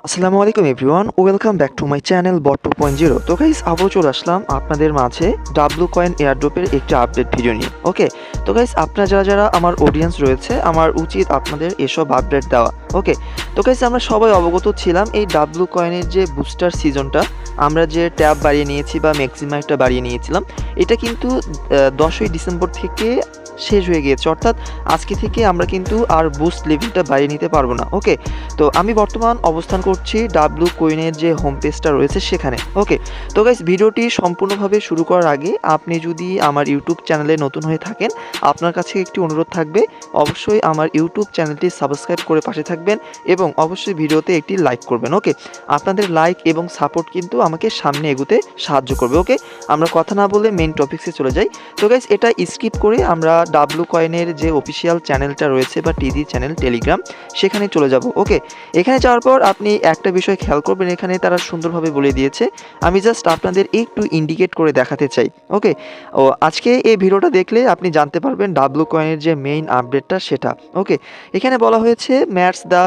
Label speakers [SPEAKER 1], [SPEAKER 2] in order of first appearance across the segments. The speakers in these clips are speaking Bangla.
[SPEAKER 1] আসসালামু আলাইকুম everyone, welcome back to my channel bot 2.0। তো গাইস আবারও চলে আসলাম আপনাদের মাঝে ডাব্লু কয়েন এয়ারড্রপের একটি আপডেট ভিডিও নিয়ে। ওকে, তো গাইস আপনারা যারা যারা আমার অডিয়েন্স রয়েছে, আমার উচিত আপনাদের এসব আপডেট দেওয়া। ওকে, তো গাইস আমরা সবাই অবগত ছিলাম এই ডাব্লু কয়েনের যে বুস্টার সিজনটা আমরা যে ট্যাব বাড়িয়ে নিয়েছি বা ম্যাক্সিমাইটটা বাড়িয়ে নিয়েছিলাম, এটা কিন্তু 10ই ডিসেম্বর থেকে শেষ হয়ে গিয়েছে। অর্থাৎ আজকে থেকে আমরা কিন্তু আর বুস্ট লেভেলটা বাড়িয়ে নিতে পারবো না। ওকে, তো আমি বর্তমান অবস্থান করছি ডাব্লু কয়েনের যে হোম পেজটা রয়েছে সেখানে। ওকে, তো গাইস ভিডিওটি সম্পূর্ণভাবে শুরু করার আগে আপনি যদি আমার ইউটিউব চ্যানেলে নতুন হয়ে থাকেন, আপনার কাছে একটি অনুরোধ থাকবে, অবশ্যই আমার ইউটিউব চ্যানেলটি সাবস্ক্রাইব করে পাশে থাকবেন এবং অবশ্যই ভিডিওতে একটি লাইক করবেন। ওকে, আপনাদের লাইক এবং সাপোর্ট কিন্তু আমাকে সামনে এগোতে সাহায্য করবে। ওকে, আমরা কথা না বলে মেইন টপিক্সে চলে যাই। তো গাইস এটা স্কিপ করে আমরা ডাব্লু কয়েনের যে অফিসিয়াল চ্যানেলটা রয়েছে বা টিজি চ্যানেল টেলিগ্রাম, সেখানে চলে যাব। ওকে, এখানে যাওয়ার পর আপনি একটা বিষয় খেয়াল করবেন, এখানে তারা সুন্দরভাবে বলে দিয়েছে। আমি জাস্ট আপনাদের একটু ইন্ডিকেট করে দেখাতে চাই। ওকে, ও আজকে এই ভিডিওটা দেখলে আপনি জানতে পারবেন ডাব্লু কয়েনের যে মেইন আপডেটটা সেটা। ওকে, এখানে বলা হয়েছে ম্যাটস the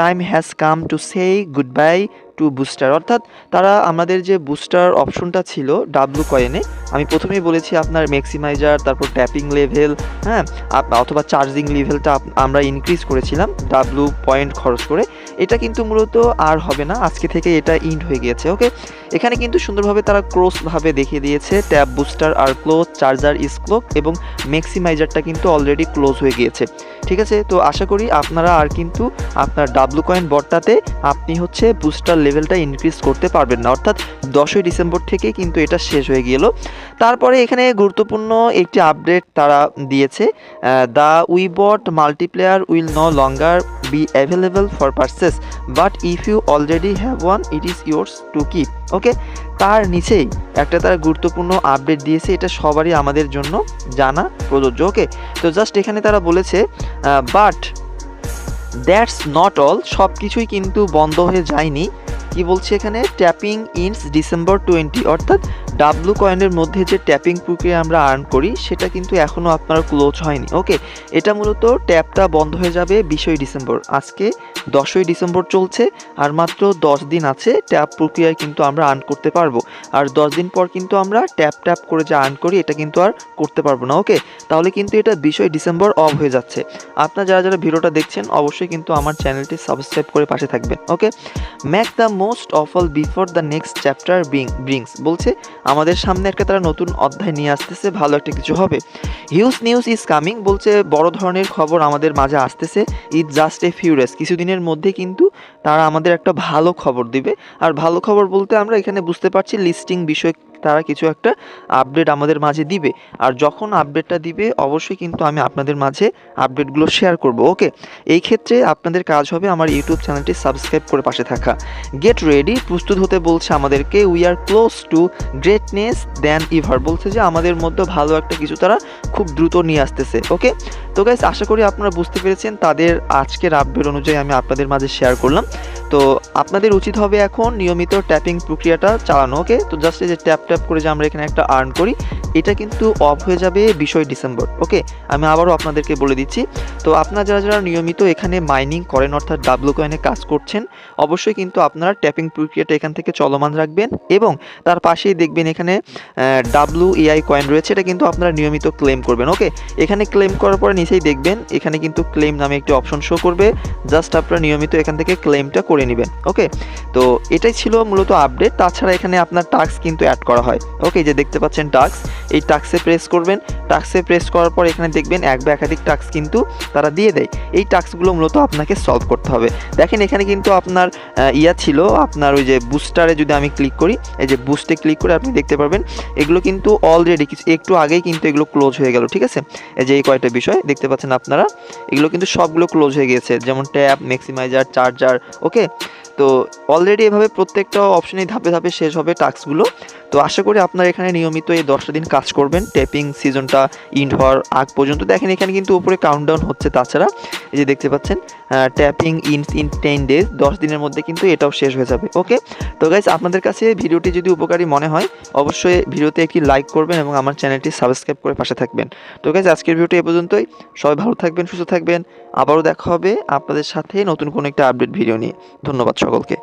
[SPEAKER 1] time has come to say good bye to booster. অর্থাৎ তারা আমাদের যে বুস্টার অপশনটা ছিল ডাব্লু কয়েনে, আমি প্রথমেই বলেছি আপনার ম্যাক্সিমাইজার, তারপর ট্যাপিং লেভেল, হ্যাঁ, অথবা চার্জিং লেভেলটা আমরা ইনক্রিজ করেছিলাম ডাব্লু পয়েন্ট খরচ করে। এটা কিন্তু মূলত আর হবে না, আজকে থেকে এটা ইন্ড হয়ে গিয়েছে। ওকে, এখানে কিন্তু সুন্দরভাবে তারা ক্রসভাবে দেখিয়ে দিয়েছে ট্যাব বুস্টার আর ক্লোজ, চার্জার ইজ ক্লোজ এবং ম্যাক্সিমাইজারটা কিন্তু অলরেডি ক্লোজ হয়ে গিয়েছে। ঠিক আছে, তো আশা করি আপনারা আর কিন্তু আপনার ডাব্লু কয়েন বটটাতে আপনি হচ্ছে বুস্টার লেভেলটা ইনক্রিজ করতে পারবেন না। অর্থাৎ 10ই ডিসেম্বর থেকে কিন্তু এটা শেষ হয়ে গেল। তারপরে এখানে গুরুত্বপূর্ণ একটি আপডেট তারা দিয়েছে, the Wibot multiplayer will no longer be available for purchase, but if you already have one it is yours to keep. Okay, তার নিচেই একটা তারা গুরুত্বপূর্ণ আপডেট দিয়েছে, এটা সবারই আমাদের জন্য জানা প্রযোজ্য। ওকে, তো জাস্ট এখানে তারা বলেছে বাট দ্যাটস নট অল, সব কিছুই কিন্তু বন্ধ হয়ে যায়নি। কি বলছে এখানে, ট্যাপিং ইনস ডিসেম্বর 20, অর্থাৎ ডাব্লু কয়েনের মধ্যে যে ট্যাপিং প্রক্রিয়া আমরা আর্ন করি সেটা কিন্তু এখনও আপনার ক্লোজ হয়নি। ওকে, এটা মূলত ট্যাপটা বন্ধ হয়ে যাবে 20ই ডিসেম্বর। আজকে 10ই ডিসেম্বর চলছে, আর মাত্র 10 দিন আছে ট্যাপ প্রক্রিয়ায় কিন্তু আমরা আর্ন করতে পারবো। আর 10 দিন পর কিন্তু আমরা ট্যাপ ট্যাপ করে যে আর্ন করি এটা কিন্তু আর করতে পারবো না। ওকে, তাহলে কিন্তু এটা 20ই ডিসেম্বর অফ হয়ে যাচ্ছে। আপনারা যারা যারা ভিডিওটা দেখছেন অবশ্যই কিন্তু আমার চ্যানেলটি সাবস্ক্রাইব করে পাশে থাকবেন। Okay, make the most of all before the next chapter brings, বলছে আমাদের সামনে একটা তারা নতুন অধ্যায় নিয়ে আসতেছে, ভালো একটা কিছু হবে। হিউজ নিউজ ইজ কামিং, বলছে বড় ধরনের খবর আমাদের মাঝে আসতেছে। It just a few days, কিছুদিনের মধ্যে কিন্তু তারা আমাদের একটা ভালো খবর দিবে। আর ভালো খবর বলতে আমরা এখানে বুঝতে পারছি লিস্টিং বিষয় তারা কিছু একটা আপডেট আমাদের মাঝে দিবে। আর যখন আপডেটটা দিবে অবশ্যই কিন্তু আমি আপনাদের মাঝে আপডেটগুলো শেয়ার করব। ওকে, এই ক্ষেত্রে আপনাদের কাজ হবে আমার ইউটিউব চ্যানেলটি সাবস্ক্রাইব করে পাশে থাকা। গেট রেডি, প্রস্তুত হতে বলছে আমাদেরকে। We are close to greatness than ever, বলছে যে আমাদের মধ্যে ভালো একটা কিছু তারা খুব দ্রুত নিয়ে আসতেছে। ওকে, তো গাইস আশা করি আপনারা বুঝতে পেরেছেন, তাদের আজকের আপডেট অনুযায়ী আমি আপনাদের মাঝে শেয়ার করলাম। তো আপনাদের উচিত হবে এখন নিয়মিত ট্যাপিং প্রক্রিয়াটা চালানো। ওকে, তো জাস্ট এই যে ট্যাপ ট্যাপ করে যে আমরা এখানে একটা আর্ন করি, এটা কিন্তু অফ হয়ে যাবে 20ই ডিসেম্বর। ওকে, আমি আবারও আপনাদেরকে বলে দিচ্ছি। তো আপনারা যারা যারা নিয়মিত এখানে মাইনিং করেন অর্থাৎ ডাব্লু কয়েনে কাজ করছেন, অবশ্যই কিন্তু আপনারা ট্যাপিং প্রক্রিয়াটা এখান থেকে চলমান রাখবেন এবং তার পাশেই দেখবেন এখানে ডাব্লু এআই কয়েন রয়েছে, এটা কিন্তু আপনারা নিয়মিত ক্লেম করবেন। ওকে, এখানে ক্লেম করার পরে নিচেই দেখবেন এখানে কিন্তু ক্লেম নামে একটি অপশন শো করবে, জাস্ট আপনারা নিয়মিত এখান থেকে ক্লেমটা করে নেবেন। ওকে, তো এটাই ছিল মূলত আপডেট। তাছাড়া এখানে আপনার টাস্ক কিন্তু অ্যাড করা হয়। ওকে, যে দেখতে পাচ্ছেন টাস্ক, এই টাস্কে প্রেস করবেন। টাস্কে প্রেস করার পর এখানে দেখবেন এক বা একাধিক টাস্ক কিন্তু তারা দিয়ে দেয়। এই টাস্কগুলো মূলত আপনাকে সলভ করতে হবে। দেখেন এখানে কিন্তু আপনার ছিল আপনার ওই যে বুস্টারে, যদি আমি ক্লিক করি, এই যে বুস্টে ক্লিক করে আপনি দেখতে পারবেন এগুলো কিন্তু অলরেডি কিছু একটু আগেই কিন্তু এগুলো ক্লোজ হয়ে গেল। ঠিক আছে, এই যে এই কয়টা বিষয় দেখতে পাচ্ছেন আপনারা, এগুলো কিন্তু সবগুলো ক্লোজ হয়ে গিয়েছে, যেমন ট্যাপ, ম্যাক্সিমাইজার, চার্জার। ওকে, তো অলরেডি এভাবে প্রত্যেকটা অপশনেই ধাপে ধাপে শেষ হবে টাস্কগুলো। তো আশা করি আপনারা এখানে নিয়মিত এই 10টা দিন কাজ করবেন ট্যাপিং সিজনটা ইন্ড হওয়ার আগ পর্যন্ত। দেখেন এখানে কিন্তু উপরে কাউন্টডাউন হচ্ছে। তাছাড়া এই যে দেখতে পাচ্ছেন ট্যাপিং ইন 10 ডেজ, 10 দিনের মধ্যে কিন্তু এটাও শেষ হয়ে যাবে। ওকে, তো গাইজ আপনাদের কাছে ভিডিওটি যদি উপকারী মনে হয় অবশ্যই ভিডিওতে একটি লাইক করবেন এবং আমার চ্যানেলটি সাবস্ক্রাইব করে পাশে থাকবেন। তো গাইজ আজকের ভিডিওটি এ পর্যন্তই। সবাই ভালো থাকবেন, সুস্থ থাকবেন। আবারও দেখা হবে আপনাদের সাথে নতুন কোনো একটা আপডেট ভিডিও নিয়ে। ধন্যবাদ সকলকে।